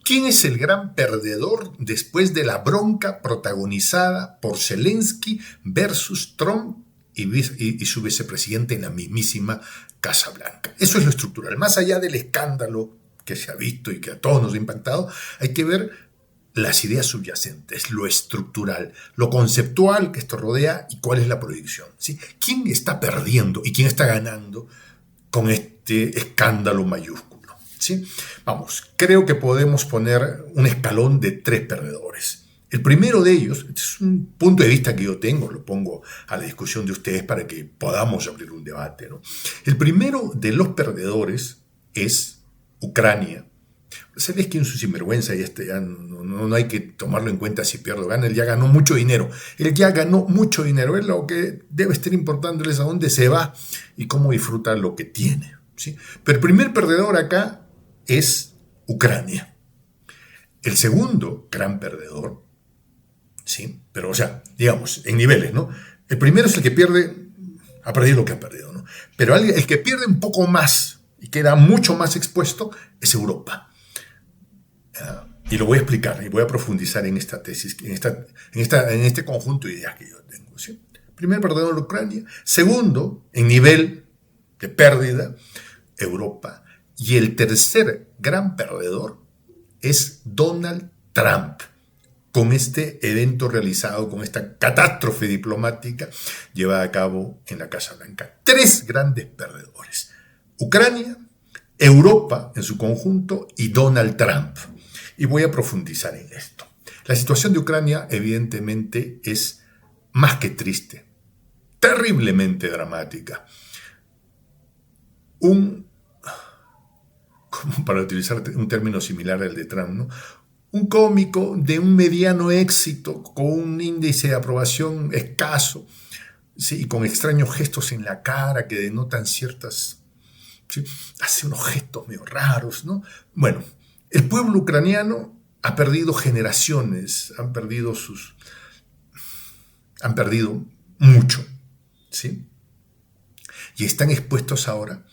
¿Quién es el gran perdedor después de la bronca protagonizada por Zelensky versus Trump y su vicepresidente en la mismísima Casa Blanca? Eso es lo estructural. Más allá del escándalo que se ha visto y que a todos nos ha impactado, hay que ver las ideas subyacentes, lo estructural, lo conceptual que esto rodea y cuál es la proyección, ¿sí? ¿Quién está perdiendo y quién está ganando con este escándalo mayúsculo? ¿Sí? Vamos, creo que podemos poner un escalón de 3 perdedores. El primero de ellos, este es un punto de vista que yo tengo, lo pongo a la discusión de ustedes para que podamos abrir un debate, ¿no? El primero de los perdedores es Ucrania. Zelensky es un sinvergüenza y ya no hay que tomarlo en cuenta si pierde o gana. Él ya ganó mucho dinero. Él ya ganó mucho dinero. Él lo que debe estar importándoles a dónde se va y cómo disfruta lo que tiene, ¿sí? Pero el primer perdedor acá es Ucrania. El segundo gran perdedor, ¿sí? Pero, o sea, digamos, en niveles, ¿no? El primero es el que pierde, ha perdido lo que ha perdido, ¿no? Pero el que pierde un poco más y queda mucho más expuesto es Europa. Y lo voy a explicar y voy a profundizar en esta tesis, en este conjunto de ideas que yo tengo, ¿sí? Primer perdedor, Ucrania. Segundo, en nivel de pérdida, Europa. Y el tercer gran perdedor es Donald Trump, con este evento realizado, con esta catástrofe diplomática llevada a cabo en la Casa Blanca. 3 grandes perdedores: Ucrania, Europa en su conjunto y Donald Trump. Y voy a profundizar en esto. La situación de Ucrania, evidentemente, es más que triste, terriblemente dramática. Para utilizar un término similar al de Trump, ¿no? Un cómico de un mediano éxito, con un índice de aprobación escaso, ¿sí? Y con extraños gestos en la cara que denotan ciertas... ¿sí? Hace unos gestos medio raros, ¿no? Bueno, el pueblo ucraniano ha perdido generaciones, han perdido mucho, ¿sí? Y están expuestos ahora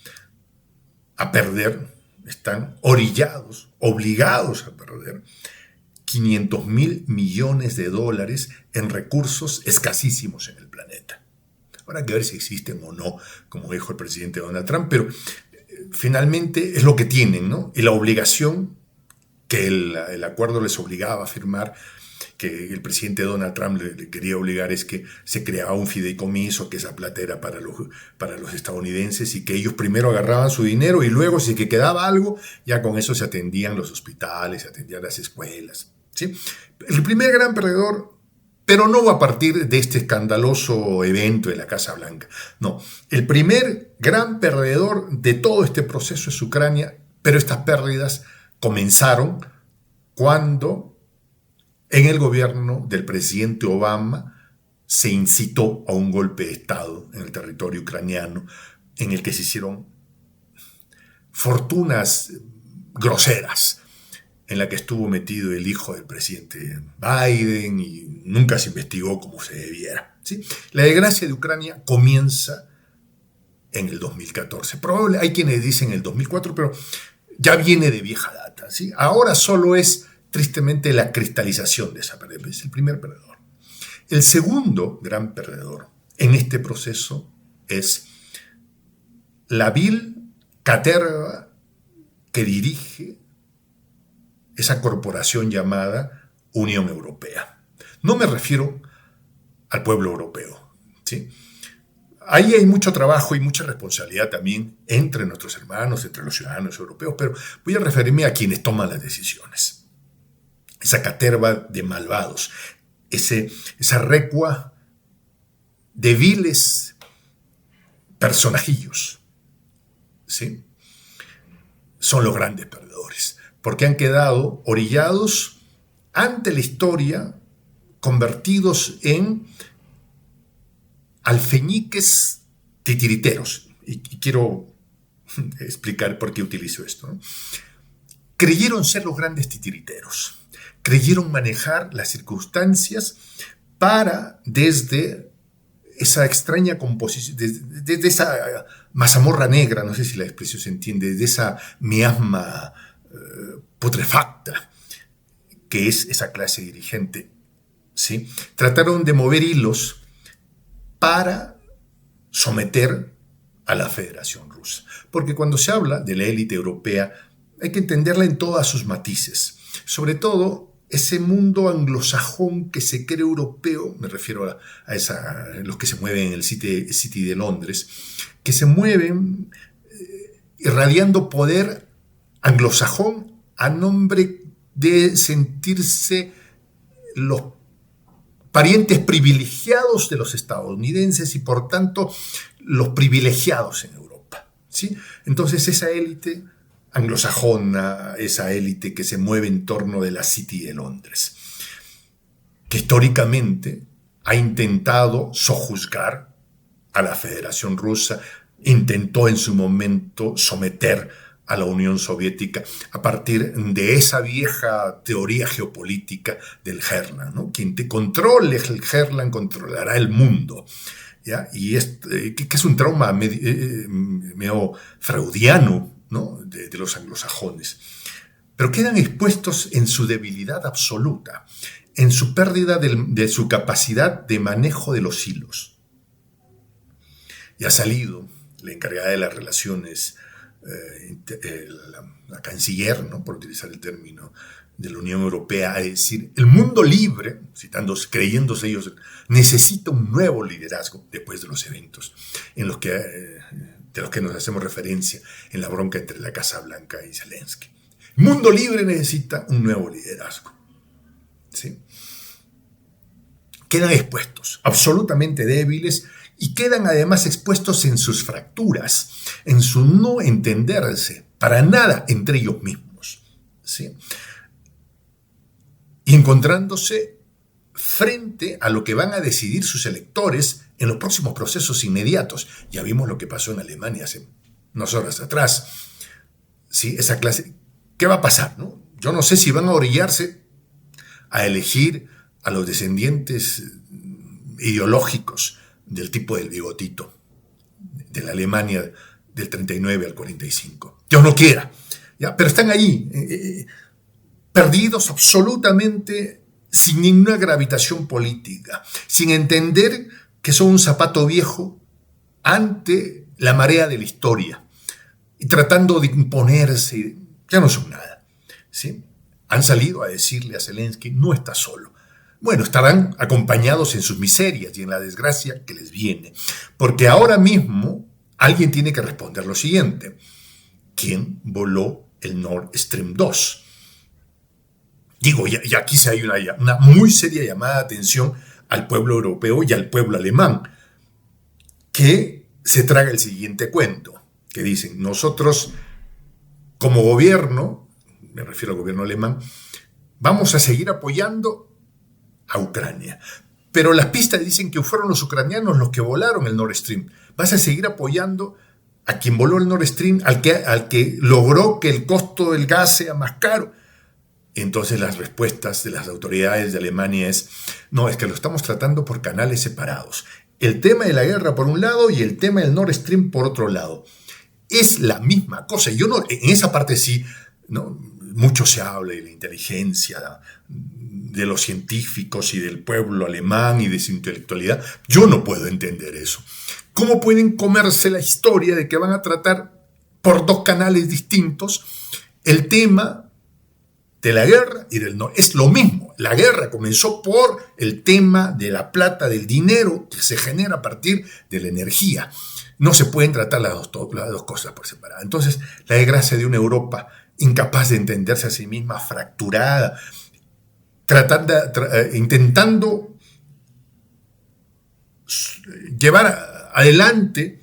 a perder, están orillados, obligados a perder $500.000 millones en recursos escasísimos en el planeta. Habrá que ver si existen o no, como dijo el presidente Donald Trump, pero finalmente es lo que tienen, ¿no? Y la obligación que el acuerdo les obligaba a firmar, que el presidente Donald Trump le quería obligar, es que se creaba un fideicomiso, que esa plata era para los estadounidenses y que ellos primero agarraban su dinero y luego, si que quedaba algo, ya con eso se atendían los hospitales, se atendían las escuelas, ¿sí? El primer gran perdedor, pero no va a partir de este escandaloso evento de la Casa Blanca. No, el primer gran perdedor de todo este proceso es Ucrania, pero estas pérdidas comenzaron cuando en el gobierno del presidente Obama se incitó a un golpe de Estado en el territorio ucraniano, en el que se hicieron fortunas groseras, en la que estuvo metido el hijo del presidente Biden y nunca se investigó como se debiera, ¿sí? La desgracia de Ucrania comienza en el 2014. Probablemente hay quienes dicen el 2004, pero ya viene de vieja data, ¿sí? Ahora solo es tristemente la cristalización de esa pérdida. Es el primer perdedor. El segundo gran perdedor en este proceso es la vil caterva que dirige esa corporación llamada Unión Europea. No me refiero al pueblo europeo, ¿sí? Ahí hay mucho trabajo y mucha responsabilidad también entre nuestros hermanos, entre los ciudadanos europeos, pero voy a referirme a quienes toman las decisiones. Esa caterva de malvados, esa recua de viles personajillos, ¿sí? Son los grandes perdedores, porque han quedado orillados ante la historia, convertidos en alfeñiques titiriteros. Y quiero explicar por qué utilizo esto, ¿no? Creyeron ser los grandes titiriteros. Creyeron manejar las circunstancias para, desde esa extraña composición, desde esa mazamorra negra, no sé si la expresión se entiende, de esa miasma putrefacta que es esa clase dirigente, ¿sí? Trataron de mover hilos para someter a la Federación Rusa. Porque cuando se habla de la élite europea, hay que entenderla en todos sus matices. Sobre todo, ese mundo anglosajón que se cree europeo, me refiero a los que se mueven en el City de Londres, que se mueven irradiando poder anglosajón a nombre de sentirse los parientes privilegiados de los estadounidenses y por tanto los privilegiados en Europa, ¿sí? Entonces esa élite anglosajona, esa élite que se mueve en torno de la City de Londres, que históricamente ha intentado sojuzgar a la Federación Rusa, intentó en su momento someter a la Unión Soviética a partir de esa vieja teoría geopolítica del Herland, ¿no? Quien te controle el Herland controlará el mundo, ¿ya? Y que es un trauma medio freudiano, ¿no? de los anglosajones. Pero quedan expuestos en su debilidad absoluta, en su pérdida de su capacidad de manejo de los hilos. Y ha salido la encargada de las relaciones, la canciller, ¿no? Por utilizar el término de la Unión Europea, a decir, el mundo libre, creyéndose ellos, necesita un nuevo liderazgo después de los eventos de los que nos hacemos referencia en la bronca entre la Casa Blanca y Zelensky. El mundo libre necesita un nuevo liderazgo, ¿sí? Quedan expuestos, absolutamente débiles, y quedan además expuestos en sus fracturas, en su no entenderse para nada entre ellos mismos, ¿sí? Y encontrándose frente a lo que van a decidir sus electores en los próximos procesos inmediatos. Ya vimos lo que pasó en Alemania hace unas horas atrás, ¿sí? Esa clase, ¿qué va a pasar, no? Yo no sé si van a orillarse a elegir a los descendientes ideológicos del tipo del bigotito, de la Alemania del 39 al 45. Dios no quiera, ¿ya? Pero están allí, perdidos absolutamente, sin ninguna gravitación política, sin entender que son un zapato viejo ante la marea de la historia, y tratando de imponerse, ya no son nada, ¿sí? Han salido a decirle a Zelensky, no está solo. Bueno, estarán acompañados en sus miserias y en la desgracia que les viene. Porque ahora mismo alguien tiene que responder lo siguiente. ¿Quién voló el Nord Stream 2? Digo, y aquí se hay una muy seria llamada de atención al pueblo europeo y al pueblo alemán, que se traga el siguiente cuento, que dicen, nosotros como gobierno, me refiero al gobierno alemán, vamos a seguir apoyando a Ucrania. Pero las pistas dicen que fueron los ucranianos los que volaron el Nord Stream. Vas a seguir apoyando a quien voló el Nord Stream, al que logró que el costo del gas sea más caro. Entonces las respuestas de las autoridades de Alemania es, no, es que lo estamos tratando por canales separados. El tema de la guerra por un lado y el tema del Nord Stream por otro lado. Es la misma cosa. Yo no, en esa parte sí, ¿no? Mucho se habla de la inteligencia, de los científicos y del pueblo alemán y de su intelectualidad. Yo no puedo entender eso. ¿Cómo pueden comerse la historia de que van a tratar por dos canales distintos el tema de la guerra y del no? Es lo mismo. La guerra comenzó por el tema de la plata, del dinero que se genera a partir de la energía. No se pueden tratar las dos cosas por separado. Entonces, la desgracia de una Europa incapaz de entenderse a sí misma, fracturada, intentando llevar adelante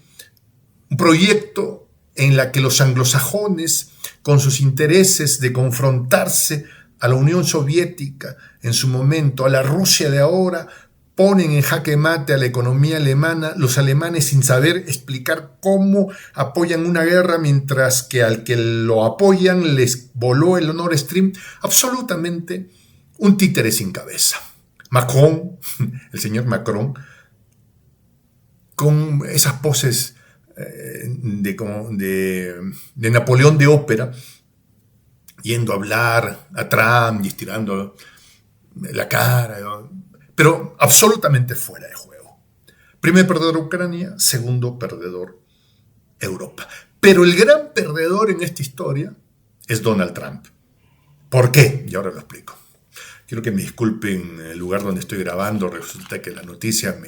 un proyecto en la que los anglosajones, con sus intereses de confrontarse a la Unión Soviética en su momento, a la Rusia de ahora, ponen en jaque mate a la economía alemana, los alemanes sin saber explicar cómo apoyan una guerra, mientras que al que lo apoyan les voló el Nord Stream, absolutamente un títere sin cabeza. Macron, el señor Macron, con esas poses de Napoleón de ópera, yendo a hablar a Trump y estirando la cara, pero absolutamente fuera de juego. Primer perdedor Ucrania, segundo perdedor Europa. Pero el gran perdedor en esta historia es Donald Trump. ¿Por qué? Y ahora lo explico. Quiero que me disculpen el lugar donde estoy grabando. Resulta que la noticia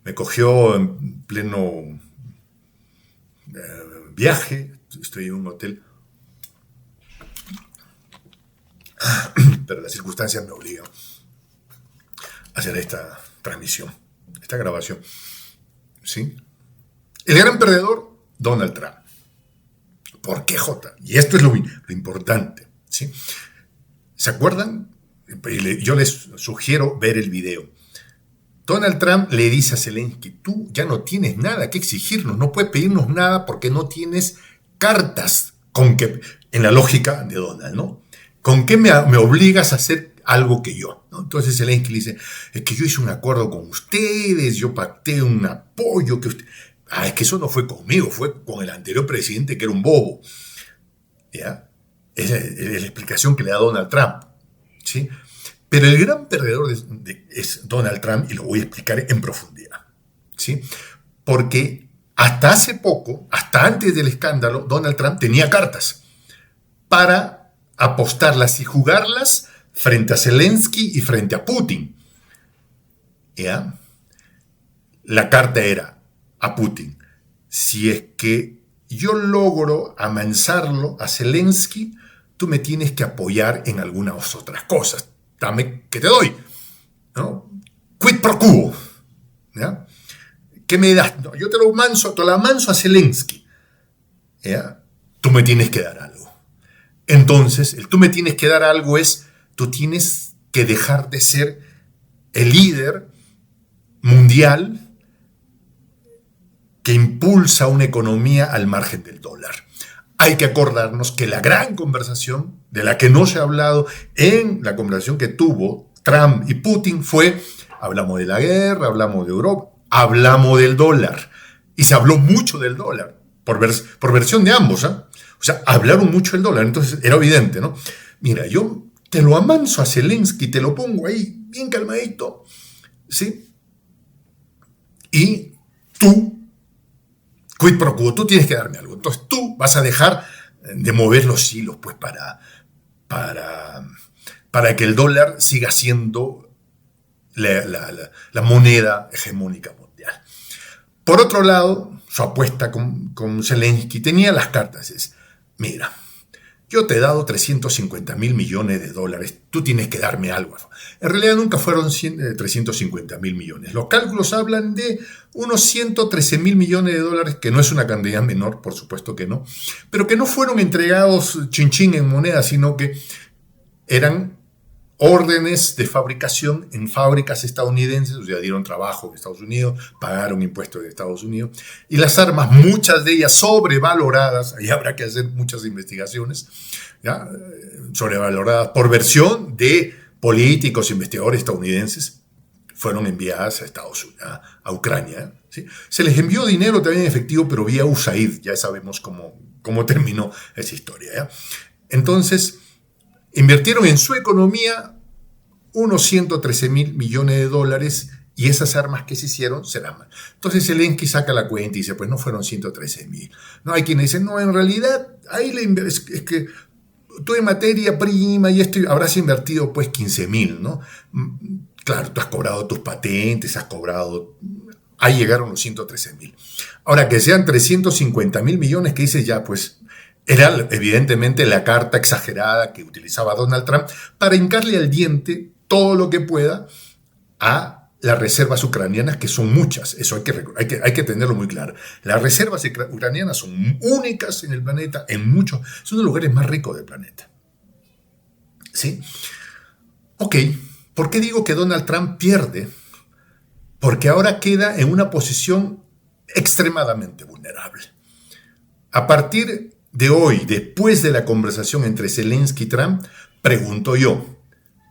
me cogió en pleno viaje. Estoy en un hotel. Pero las circunstancias me obligan a hacer esta transmisión, esta grabación. ¿Sí? El gran perdedor, Donald Trump. ¿Por qué, Jota? Y esto es lo importante. ¿Sí? ¿Se acuerdan? Yo les sugiero ver el video. Donald Trump le dice a Zelensky, tú ya no tienes nada que exigirnos, no puedes pedirnos nada porque no tienes cartas con que, en la lógica de Donald, ¿no? ¿Con qué me obligas a hacer algo que yo? ¿No? Entonces Zelensky le dice, es que yo hice un acuerdo con ustedes, yo pacté un apoyo que usted... es que eso no fue conmigo, fue con el anterior presidente que era un bobo. ¿Ya? Es la explicación que le da Donald Trump. ¿Sí? Pero el gran perdedor es Donald Trump, y lo voy a explicar en profundidad. ¿Sí? Porque hasta hace poco, hasta antes del escándalo, Donald Trump tenía cartas para apostarlas y jugarlas frente a Zelensky y frente a Putin. ¿Ya? La carta era a Putin: si es que yo logro amansarlo a Zelensky, tú me tienes que apoyar en algunas otras cosas. Dame que te doy, ¿no? Quid pro quo, ¿ya? ¿Qué me das? No, yo te lo amanso a Zelensky, ¿ya? Tú me tienes que dar algo. Entonces, el tú me tienes que dar algo es, tú tienes que dejar de ser el líder mundial que impulsa una economía al margen del dólar. Hay que acordarnos que la gran conversación, de la que no se ha hablado en la conversación que tuvo Trump y Putin, fue, hablamos de la guerra, hablamos de Europa, hablamos del dólar. Y se habló mucho del dólar, por versión de ambos, ¿eh? O sea, hablaron mucho del dólar, entonces era evidente, ¿no? Mira, yo te lo amanso a Zelensky, te lo pongo ahí, bien calmadito, ¿sí? Y tú, quid pro quo, tú tienes que darme algo. Entonces tú vas a dejar de mover los hilos, pues, para que el dólar siga siendo la moneda hegemónica mundial. Por otro lado, su apuesta con Zelensky tenía las cartas. Es, mira, yo te he dado 350 mil millones de dólares, tú tienes que darme algo. En realidad nunca fueron 350 mil millones. Los cálculos hablan de unos 113 mil millones de dólares, que no es una cantidad menor, por supuesto que no, pero que no fueron entregados chin en moneda, sino que eran órdenes de fabricación en fábricas estadounidenses, o sea, dieron trabajo en Estados Unidos, pagaron impuestos de Estados Unidos, y las armas, muchas de ellas sobrevaloradas, ahí habrá que hacer muchas investigaciones, ¿ya? Sobrevaloradas por versión de políticos, investigadores estadounidenses, fueron enviadas a Estados Unidos, a Ucrania, ¿sí? Se les envió dinero también en efectivo, pero vía USAID, ya sabemos cómo terminó esa historia, ¿ya? Entonces, invirtieron en su economía unos 113 mil millones de dólares, y esas armas que se hicieron se las... Entonces Zelensky saca la cuenta y dice, pues no fueron 113 mil. No, hay quienes dicen, no, en realidad ahí es que tú en materia prima y esto habrás invertido pues 15 mil, ¿no? Claro, tú has cobrado tus patentes, ahí llegaron los 113 mil. Ahora, que sean 350 mil millones, que dices ya, pues... Era evidentemente la carta exagerada que utilizaba Donald Trump para hincarle al diente todo lo que pueda a las reservas ucranianas, que son muchas. Eso hay que tenerlo muy claro. Las reservas ucranianas son únicas en el planeta, son los lugares más ricos del planeta. ¿Sí? Ok, ¿por qué digo que Donald Trump pierde? Porque ahora queda en una posición extremadamente vulnerable. A partir de hoy, después de la conversación entre Zelensky y Trump, pregunto yo,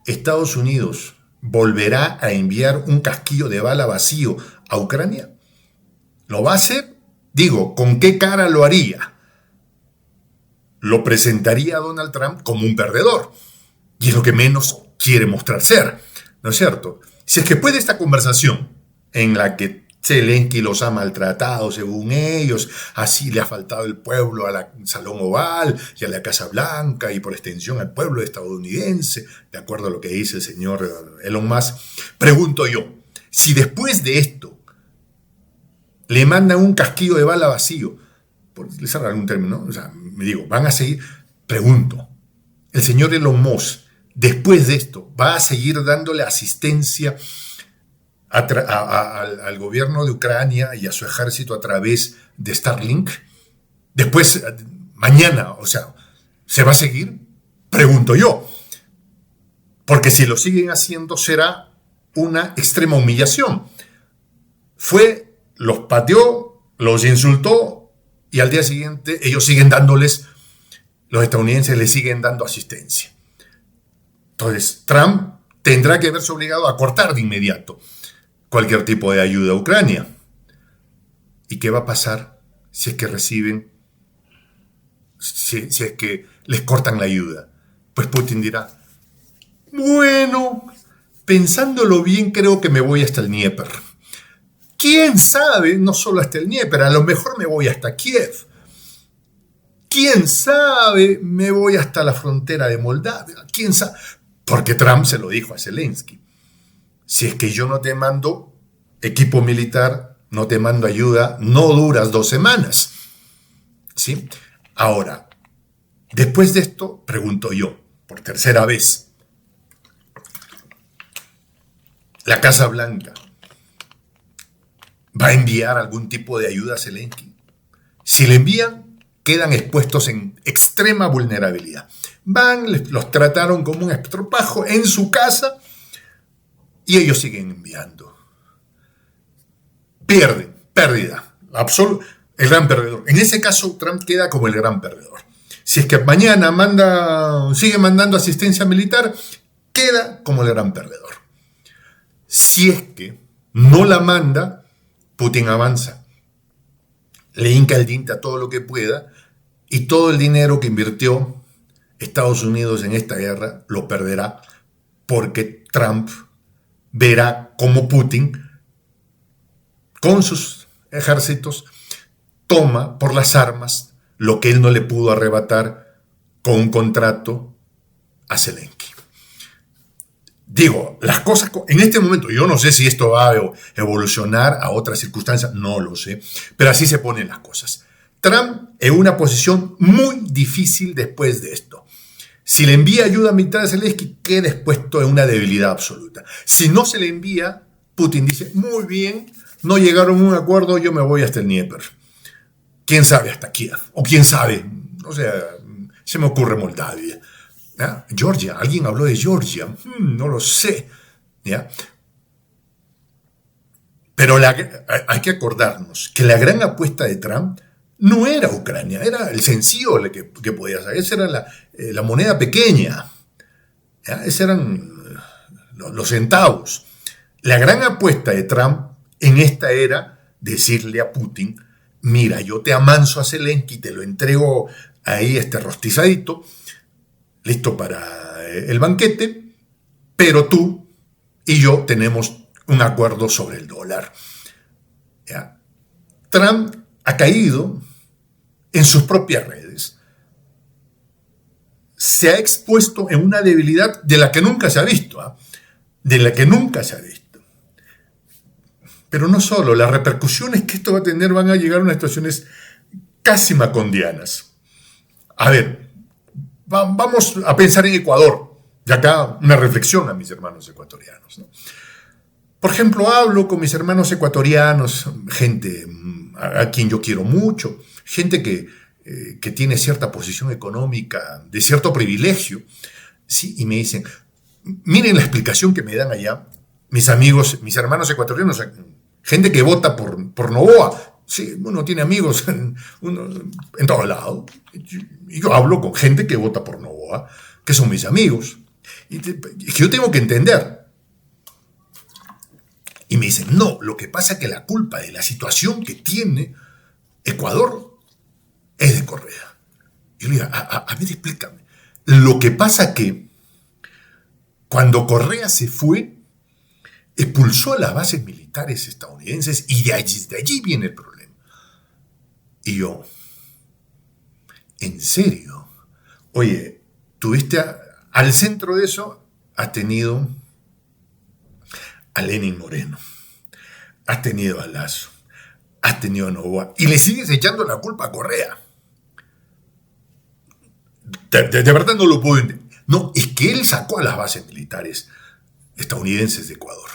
¿Estados Unidos volverá a enviar un casquillo de bala vacío a Ucrania? ¿Lo va a hacer? Digo, ¿con qué cara lo haría? lo presentaría a Donald Trump como un perdedor. Y es lo que menos quiere mostrar ser, ¿no es cierto? Si es que puede esta conversación en la que Zelensky los ha maltratado según ellos, así le ha faltado el pueblo al Salón Oval y a la Casa Blanca y por extensión al pueblo estadounidense, de acuerdo a lo que dice el señor Elon Musk, pregunto yo, si después de esto le mandan un casquillo de bala vacío, por utilizar algún término, ¿no? O sea, me digo, van a seguir, pregunto, el señor Elon Musk, después de esto, ¿va a seguir dándole asistencia al gobierno de Ucrania y a su ejército a través de Starlink? Después, mañana, o sea, ¿se va a seguir? Pregunto yo. Porque si lo siguen haciendo será una extrema humillación. Los pateó, los insultó y al día siguiente ellos siguen dándoles, los estadounidenses les siguen dando asistencia. Entonces, Trump tendrá que verse obligado a cortar de inmediato cualquier tipo de ayuda a Ucrania. ¿Y qué va a pasar si es que reciben, si es que les cortan la ayuda? Pues Putin dirá, bueno, pensándolo bien, creo que me voy hasta el Dnieper. ¿Quién sabe? No solo hasta el Dnieper, a lo mejor me voy hasta Kiev. ¿Quién sabe? Me voy hasta la frontera de Moldavia. ¿Quién sabe? Porque Trump se lo dijo a Zelensky. Si es que yo no te mando equipo militar, no te mando ayuda, no duras 2 semanas. ¿Sí? Ahora, después de esto, pregunto yo, por tercera vez, la Casa Blanca va a enviar algún tipo de ayuda a Zelensky. Si le envían, quedan expuestos en extrema vulnerabilidad. Los trataron como un estropajo en su casa y ellos siguen enviando. Pérdida, el gran perdedor. En ese caso, Trump queda como el gran perdedor. Si es que mañana sigue mandando asistencia militar, queda como el gran perdedor. Si es que no la manda, Putin avanza, le hinca el diente a todo lo que pueda y todo el dinero que invirtió Estados Unidos en esta guerra lo perderá porque Trump verá cómo Putin, con sus ejércitos, toma por las armas lo que él no le pudo arrebatar con un contrato a Zelensky. Digo, las cosas en este momento, yo no sé si esto va a evolucionar a otras circunstancias, no lo sé, pero así se ponen las cosas. Trump en una posición muy difícil después de esto. Si le envía ayuda militar a Zelensky, queda expuesto en una debilidad absoluta. Si no se le envía, Putin dice, muy bien, no llegaron a un acuerdo, yo me voy hasta el Dnieper. ¿Quién sabe hasta Kiev? O quién sabe, o sea, se me ocurre Moldavia. ¿Ya? Georgia, alguien habló de Georgia, no lo sé. ¿Ya? Pero hay que acordarnos que la gran apuesta de Trump no era Ucrania, era el sencillo que podía hacer. Esa era la moneda pequeña. ¿Ya? Esos eran los centavos. La gran apuesta de Trump en esta era decirle a Putin, mira, yo te amanso a Zelensky, te lo entrego ahí rostizadito, listo para el banquete, pero tú y yo tenemos un acuerdo sobre el dólar. ¿Ya? Trump ha caído en sus propias redes. Se ha expuesto en una debilidad de la que nunca se ha visto, ¿eh? De la que nunca se ha visto. Pero no solo, las repercusiones que esto va a tener van a llegar a unas situaciones casi macondianas. A ver, vamos a pensar en Ecuador. Y acá una reflexión a mis hermanos ecuatorianos, ¿no? Por ejemplo, hablo con mis hermanos ecuatorianos, gente a quien yo quiero mucho, gente que tiene cierta posición económica, de cierto privilegio, ¿sí? Y me dicen, miren la explicación que me dan allá, mis amigos, mis hermanos ecuatorianos, gente que vota por Noboa. Sí, uno tiene amigos en todo lado. Y yo hablo con gente que vota por Noboa, que son mis amigos. Y que yo tengo que entender. Y me dicen, no, lo que pasa es que la culpa de la situación que tiene Ecuador es de Correa. Yo le digo, a ver, explícame. Lo que pasa que cuando Correa se fue, expulsó a las bases militares estadounidenses y de allí viene el problema. Y yo, ¿en serio? Oye, tuviste al centro de eso, has tenido a Lenin Moreno, has tenido a Lazo, has tenido a Noboa, y le sigues echando la culpa a Correa. De verdad no lo puedo entender. No, es que él sacó a las bases militares estadounidenses de Ecuador.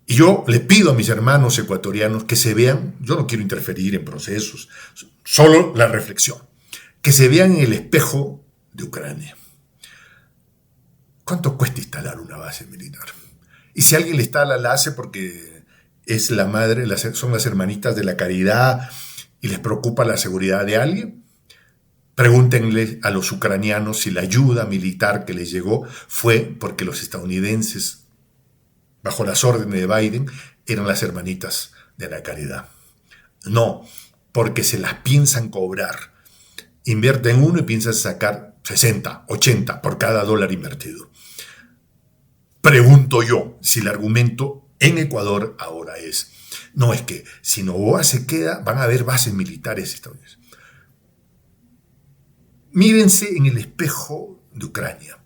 Y yo le pido a mis hermanos ecuatorianos que se vean, yo no quiero interferir en procesos, solo la reflexión, que se vean en el espejo de Ucrania. ¿Cuánto cuesta instalar una base militar? Y si alguien le instala, la hace porque es la madre, son las hermanitas de la caridad y les preocupa la seguridad de alguien. Pregúntenle a los ucranianos si la ayuda militar que les llegó fue porque los estadounidenses, bajo las órdenes de Biden, eran las hermanitas de la caridad. No, porque se las piensan cobrar. Invierten uno y piensan sacar 60, 80 por cada dólar invertido. Pregunto yo si el argumento en Ecuador ahora es, no, es que si Noboa se queda, van a haber bases militares estadounidenses. Mírense en el espejo de Ucrania.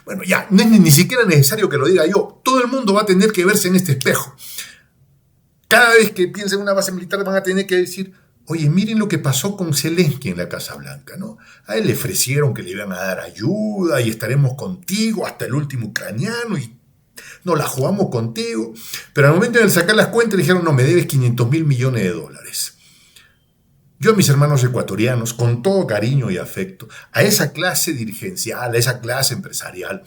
Bueno, ya, no es ni siquiera necesario que lo diga yo. Todo el mundo va a tener que verse en este espejo. Cada vez que piensen en una base militar van a tener que decir, oye, miren lo que pasó con Zelensky en la Casa Blanca, ¿no? A él le ofrecieron que le iban a dar ayuda y estaremos contigo hasta el último ucraniano y nos la jugamos contigo. Pero al momento de sacar las cuentas le dijeron, no, me debes 500.000 millones de dólares. Yo a mis hermanos ecuatorianos, con todo cariño y afecto, a esa clase dirigencial, a esa clase empresarial,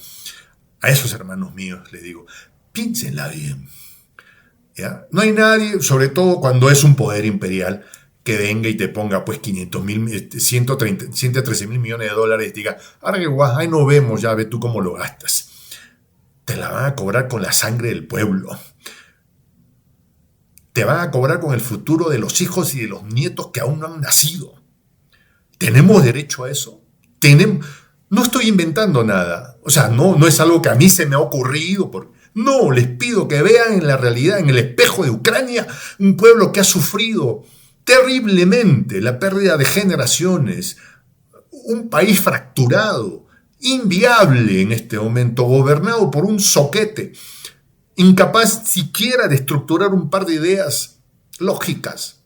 a esos hermanos míos les digo, piénsenla bien. ¿Ya? No hay nadie, sobre todo cuando es un poder imperial, que venga y te ponga pues 113.000 millones de dólares y diga, ahí no vemos, ya ve tú cómo lo gastas. Te la van a cobrar con la sangre del pueblo. Te van a cobrar con el futuro de los hijos y de los nietos que aún no han nacido. ¿Tenemos derecho a eso? No estoy inventando nada. O sea, no es algo que a mí se me ha ocurrido. No, les pido que vean en la realidad, en el espejo de Ucrania, un pueblo que ha sufrido terriblemente la pérdida de generaciones, un país fracturado, inviable en este momento, gobernado por un zoquete, incapaz siquiera de estructurar un par de ideas lógicas.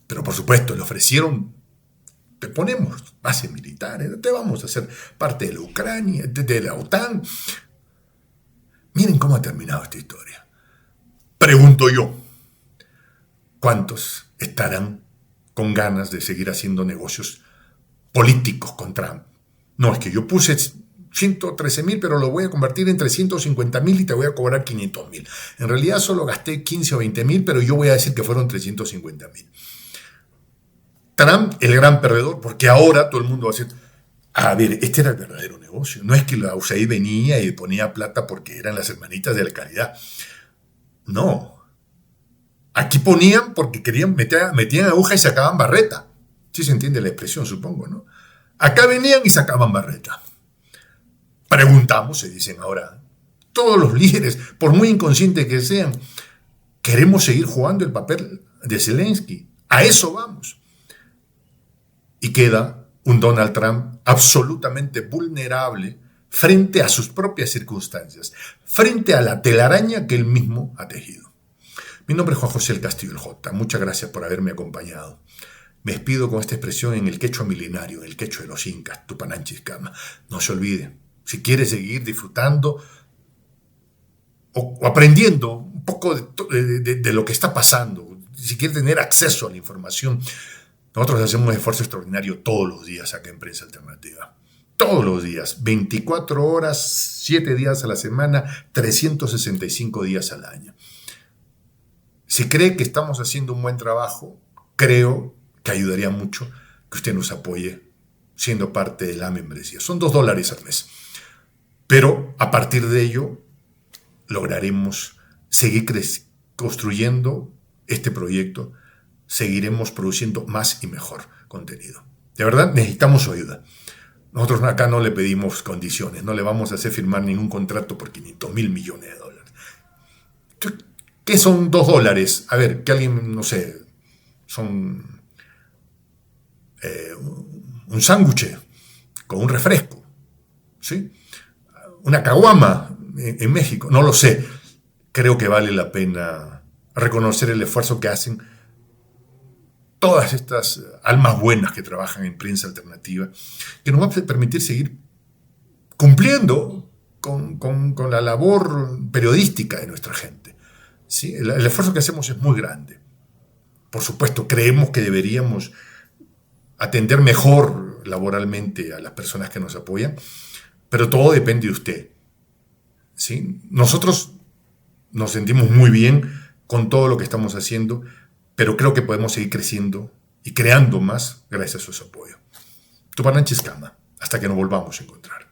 Pero por supuesto, le ofrecieron, te ponemos bases militares, te vamos a hacer parte de la Ucrania, de la OTAN. Miren cómo ha terminado esta historia. Pregunto yo, ¿cuántos estarán con ganas de seguir haciendo negocios políticos con Trump? No, es que yo puse 113.000, pero lo voy a convertir en 350.000 y te voy a cobrar 500.000. En realidad solo gasté 15 o 20.000, pero yo voy a decir que fueron 350.000. Trump, el gran perdedor, porque ahora todo el mundo va a decir, a ver, este era el verdadero negocio. No es que la USAID venía y ponía plata porque eran las hermanitas de la caridad. No. Aquí ponían porque metían aguja y sacaban barreta. Sí se entiende la expresión, supongo, ¿no? Acá venían y sacaban barreta. Preguntamos, se dicen ahora, todos los líderes, por muy inconscientes que sean, queremos seguir jugando el papel de Zelensky. A eso vamos. Y queda un Donald Trump absolutamente vulnerable frente a sus propias circunstancias, frente a la telaraña que él mismo ha tejido. Mi nombre es Juan José El Castillo el J. Muchas gracias por haberme acompañado. Me despido con esta expresión en el quechua milenario, en el quechua de los incas, Tupananchis-Kama. No se olvide, si quiere seguir disfrutando o aprendiendo un poco de lo que está pasando, si quiere tener acceso a la información, nosotros hacemos un esfuerzo extraordinario todos los días acá en Prensa Alternativa. Todos los días, 24 horas, 7 días a la semana, 365 días al año. Si cree que estamos haciendo un buen trabajo, creo que ayudaría mucho que usted nos apoye siendo parte de la membresía. Son $2 al mes. Pero a partir de ello lograremos seguir construyendo este proyecto seguiremos produciendo más y mejor contenido. De verdad, necesitamos su ayuda. Nosotros acá no le pedimos condiciones, no le vamos a hacer firmar ningún contrato por 500.000 millones de dólares. ¿Qué son $2? A ver, que alguien, no sé, son un sándwich con un refresco, ¿sí? Una caguama en México, no lo sé. Creo que vale la pena reconocer el esfuerzo que hacen todas estas almas buenas que trabajan en prensa alternativa, que nos va a permitir seguir cumpliendo con la labor periodística de nuestra gente. ¿Sí? El esfuerzo que hacemos es muy grande. Por supuesto, creemos que deberíamos atender mejor laboralmente a las personas que nos apoyan, pero todo depende de usted. ¿Sí? Nosotros nos sentimos muy bien con todo lo que estamos haciendo, pero creo que podemos seguir creciendo y creando más gracias a su apoyo. Tupananchis Kama, hasta que nos volvamos a encontrar.